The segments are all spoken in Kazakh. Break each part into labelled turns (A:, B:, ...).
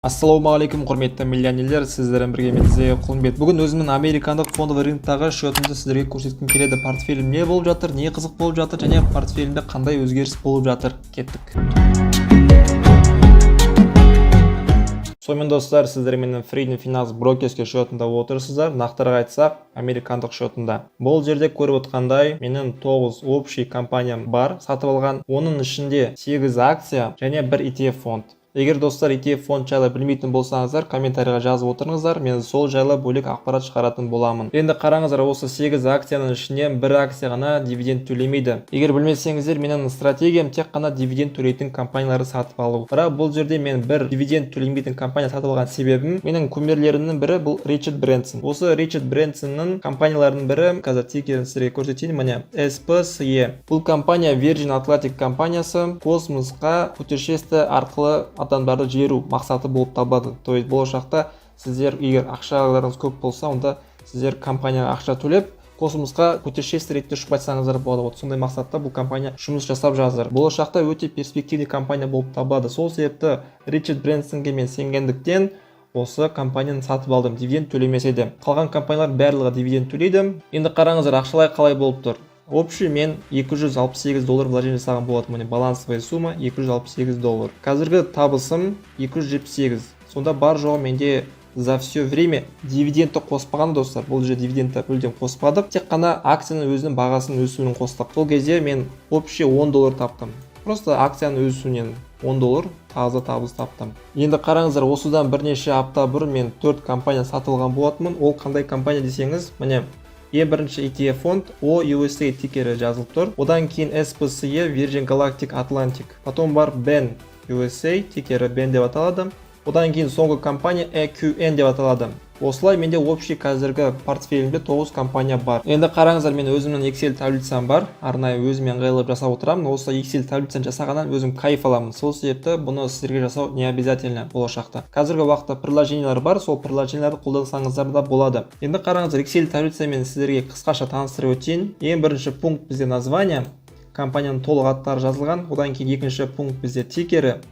A: Ассалаумағалейкум құрметті миллионерлер, сіздермен бірге мен Зея Құлымбет. Бүгін өзімнің американдық фондовый рыноктағы счетымды сіздерге көрсеткім келеді. Портфелім не болып жатыр, не қызық болып жатыр және портфелімде қандай өзгеріс болып жатыр. Кеттік. Сонымен достар, сіздер менің Freedom Finance брокерский счетында отырсыздар. Нақтырақ айтсақ, американдық счетында. Бұл жерде көріп отқандай, менің 9 общий компаниям бар, сатып алған. Оның ішінде 8 акция және 1 ETF фонд. Егер достар ETF фонд жайлы білмейтін болсаңыздар, комментарийға жазып отырыңыздар, мен сол жайлы бөлек ақпарат шығаратын боламын. Енді қараңыздар, осы 8 акцияның ішінен 1 акция ғана дивиденд төлемейді. Егер білмесеңіздер, менің стратегиям тек қана дивиденд төлейтін компанияларды сатып алу. Бірақ бұл жерде мен бір дивиденд төлемейтін компания сатып алған себебім, менің кумирлерімнің бірі бұл Ричард Брэнсон. Осы Ричард Брэнсонның компанияларының бірі, қазір тикерін сіздерге көрсетейін, міне SPSE. Бұл компания Virgin Atlantic компаниясы космосқа путешествие арқылы адамдарды жіберу мақсаты болып табылады. То есть болашақта сіздер егер ақшаларыңыз көп болса, онда сіздер компанияға ақша төлеп космосқа путешествие ретінде ұшып айтсаңыздар болады. Вот сондай мақсатта бұл компания жұмыс жасап жатыр. Болашақта өте перспективный компания болып табылады. Сол себепті Ричард Брэнсонға мен сенгендіктен осы компанияны сатып алдым, дивиденд төлемесе де. Қалған компаниялар барлығы дивиденд төлейді. Енді қараңыздар, ақшалай қалай болып тұр. Общий мен $268 вложение жасаған болатын. Міне балансовая сумма $268. Қазіргі табысым 278. Сонда бар жоғы менде за все время дивидендті қоспаған достар. Бұл же дивидендті мүлдем қоспадық. Тек қана акцияның өзінің бағасының өсуінің қостық. Сол кезде мен общий $10 таптым. Просто акцияның өсуінен $10 таза табыс таптым. Енді қараңыздар, осыдан бірнеше апта бұрын мен 4 компания сатып алған болатынмын. Ол қандай компания десеңіз, міне ең бірінші ETF фонд OUSA тикері жазылып тұр. Одан кейін SPSE Virgin Galactic Atlantic. Потом бар BEN USA тикері BEN деп аталады. Одан кейін соңғы компания EQN деп аталады. Осылай менде общий қазіргі портфелімде 9 компания бар. Енді қараңыздар, мен өзімнің Excel таблицам бар. Арнайы өзіме ыңғайлап жасап отырамын. Осы Excel таблицаны жасағаннан өзім кайф аламын. Сол себепті бұны сіздерге жасау не обязательно болашақта. Қазіргі уақытта приложениялар бар, сол приложенияларды қолдансаңыздар да болады. Енді қараңыздар, Excel таблицамен сіздерге қысқаша таныстырып өтейін. Ең бірінші пункт бізде название, компанияның толық аттары жазылған. Одан кейін екінші пункт бізде тикері,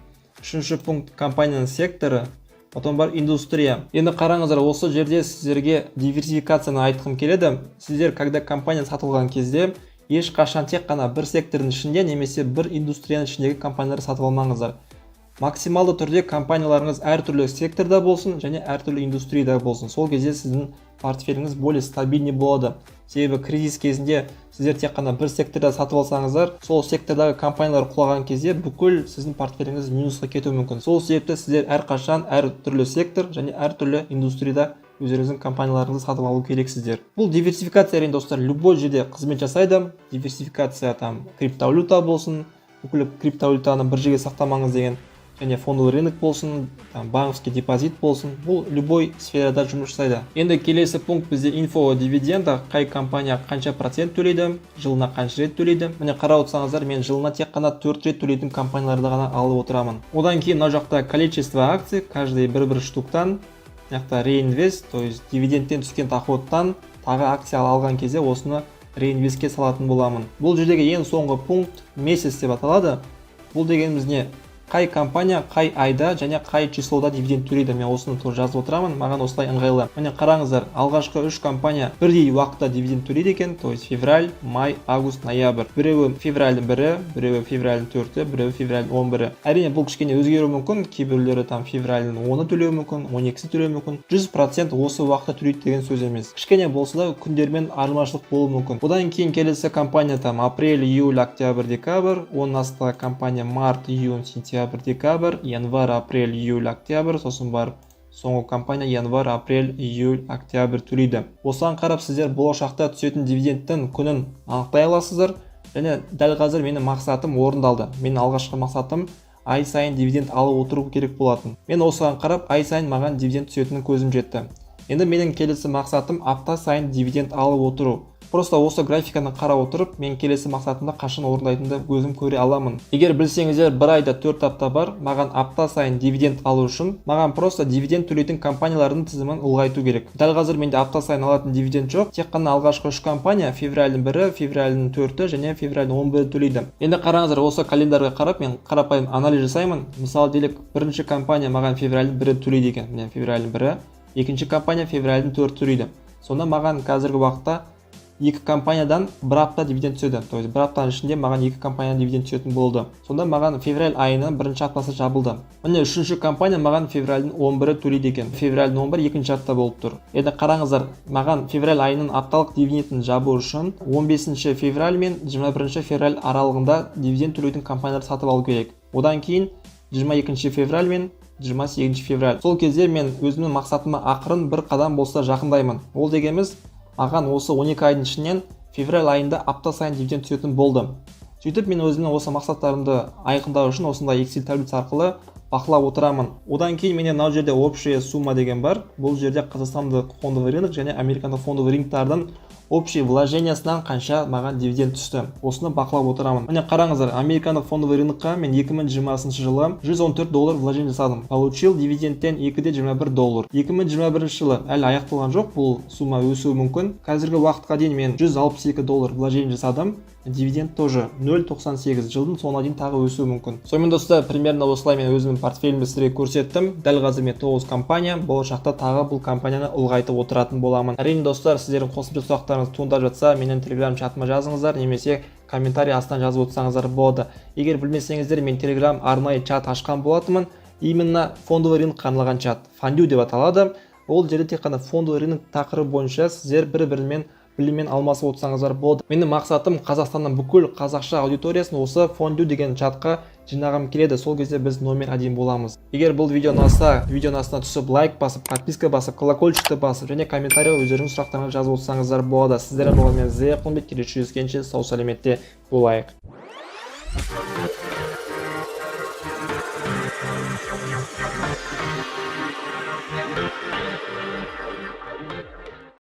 A: үшінші пункт компанияның секторы, потом бар индустрия. Енді қараңыздар, осы жерде сіздерге диверсификацияны айтқым келеді. Сіздер, когда компания сатылған кезде, ешқашан тек қана бір сектордың ішінде немесе бір индустрияның ішіндегі компанияларды сатып алмаңыздар. Максималды түрде компанияларыңыз әртүрлі секторда болсын және әртүрлі индустрияда болсын. Сол кезде сіздің портфеліңіз более стабильный болады. Себебі кризис кезінде сіздер тек қана бір секторда сатып алсаңыздар, сол сектордағы компаниялар құлаған кезде бүкіл сіздің портфеліңіз минусқа кетуі мүмкін. Сол себепті сіздер әрқашан әртүрлі сектор және әртүрлі индустрияда өздеріңіздің компанияларыңызды сатып алу керексіздер. Бұл диверсификация әрине достар, любой жерде қызмет жасайды. Диверсификация криптовалюта болсын, бүкіл криптовалютаны бір жерге сақтамаңыз деген, және фондовый рынок болсын, банковский депозит болсын, бұл любой сферада жұмыс жасайды. Енді келесі пункт бізде инфо о дивидендах, қай компания қанша процент төлейді, жылына қанша рет төлейді. Міне қарап отырсаңыздар, мен жылына тек қана 4 рет төлейтін компанияларды ғана алып отырамын. Одан кейін мына жақта количество акций, каждый бір штуктан, мына реинвест, то есть дивидендтен түскен доходтан тағы акция алған кезде осыны реинвестке салатын боламын. Бұл жердегі ең соңғы пункт месяц деп аталады. Бұл дегеніміз не? Қай компания қай айда және қай числода дивиденд төлейді. Мен осыны жазып отырамын, маған осылай ыңғайлы. Міне қараңыздар, алғашқы 3 компания бірдей уақытта дивиденд төлейді екен, то есть февраль, май, август, ноябрь. Біреуі февральдің 1-і, біреуі февральдің 4-і, біреуі февральдің 11-і. Әрине бұл кішкене өзгеруі мүмкін, кейбіреулері февральдің 10-і төлеуі мүмкін, 12-сі төлеуі мүмкін. 100% осы уақытта төлейді деген сөз емес. Кішкене болса да күндермен айырмашылық болуы мүмкін. Одан кейін келесі компания апрель, июль, октябрь, декабрь. Оның астындағы компания март, июнь, сентябрь, декабрь, январь, апрель, июль, октябрь, сосын бар соңғы компания январь, апрель, июль, октябрь төлейді. Осыған қарап сіздер болашақта түсетін дивидендтің күнін анықтай аласыздар. Және дәл қазір менің мақсатым орындалды. Менің алғашқы мақсатым ай сайын дивиденд алып отыру керек болатын. Мен осыған қарап ай сайын маған дивиденд түсетінін көзім жетті. Енді менің келесі мақсатым апта сайын дивиденд алып отыру. Просто осы графиканы қарап отырып, мен келесі мақсатымда қашан орындайтынымды өзім көре аламын. Егер білсеңіздер, бір айда 4 апта бар, маған апта сайын дивиденд алу үшін, маған просто дивиденд төлейтін компаниялардың тізімін ұлғайту керек. Дәл қазір менде апта сайын алатын дивиденд жоқ, тек қана алғашқы 3 компания февральдың 1-і, февральдың 4-і және февральдың 11-і төлейді. Енді қараңыздар, осы календарға қарап мен қарапайым анализ жасаймын. Мысалы делік, бірінші компания маған февральдың 1-і төлейді екен. Міне февральдың 1-і, екінші компания февральдың 4-і төлейді. Сонда маған қазіргі уақытта екі компаниядан бір апта дивиденд түседі. То есть бір аптаның ішінде маған екі компаниядан дивиденд түсетін болды. Сонда маған февраль айының бірінші аптасы жабылды. Міне үшінші компания маған февральдың 11-і төлейді екен. Февральдың 11-і екінші апта болып тұр. Енді қараңыздар, маған февраль айының апталық дивидендін жабу үшін 15 февраль мен 21 февраль аралығында дивиденд төлейтін компанияларды сатып алу керек. Одан кейін 22 февраль мен 28 февраль. Сол кезде мен өзімнің мақсатыма ақырын бір қадам болса жақындаймын. Ол дегеніміз, маған осы 12 айдың ішінен февраль айында апта сайын дивиденд түсетін болды. Сөйтіп мен өзімнің осы мақсаттарымды айқындау үшін осындай Excel таблица арқылы бақылап отырамын. Одан кейін менде мынау жерде общая сумма деген бар. Бұл жерде қазақстандық фондовый рынок және американдық фондовый рыноктардың общий вложениясынан қанша маған дивиденд түсті. Осыны бақылап отырамын. Міне қараңыздар, американдық фондовый рынокқа мен 2020 жылы $114 вложение жасадым. Получил дивидендтен $2.21. 2021 жылы әлі аяқталған жоқ, бұл сумма өсуі мүмкін. Қазіргі уақытқа дейін мен $162 вложение жасадым. Дивиденд тоже 0.98, жылдың соңына дейін тағы өсуі мүмкін. Сонымен достар, примерно осылай мен өзімнің портфелімді сіздерге көрсеттім. Дәл қазір мен 9 компания, болашақта тағы бұл компанияны ұлғайтып отыратын боламын. Әрине достар, сіздердің қосымша сұрақтарыңыз туындап жатса, менің телеграм чатыма жазыңыздар, немесе комментарий астынан жазып отырсаңыздар болады. Егер білмесеңіздер, мен телеграм арнайы чат ашқан болатынмын. Именно фондовый рынокқа арналған чат, фондю деп аталады. Ол жерде тек қана фондовый рынок тақырыбы бойынша сіздер бір-бірімен біліммен алмасып отырсаңыздар болады. Менің мақсатым Қазақстанның бүкіл қазақша аудиториясын осы фондю деген чатқа жинағым келеді. Сол кезде біз номер 1 боламыз. Егер бұл видео ұнаса, видеоның астына түсіп лайк басып, подписка басып, колокольчикті басып және комментарийға өздеріңіз сұрақтарыңызды жазып отырсаңыздар болады. Сіздермен болған мен Зеқылбек, келесі жүздескенше сау сәлеметте болайық.